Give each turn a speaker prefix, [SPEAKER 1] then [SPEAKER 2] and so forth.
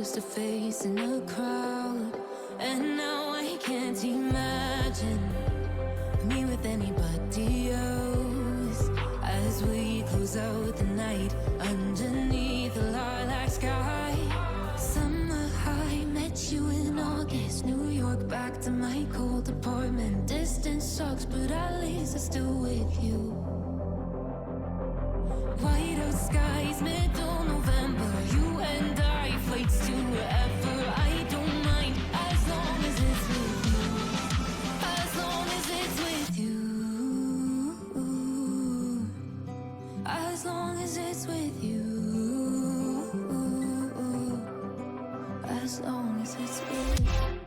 [SPEAKER 1] face to face in a crowd, and now I can't imagine me with anybody else. As we close out the night underneath the lilac sky. Summer high, met you in August. New York, back to my cold apartment. Distance sucks, but at least I'm still with you. White out skies, middle November. You and I, flights to wherever. I don't mind, as long as it's with you. As long as it's with you. As long as it's with you. As long as it's with you.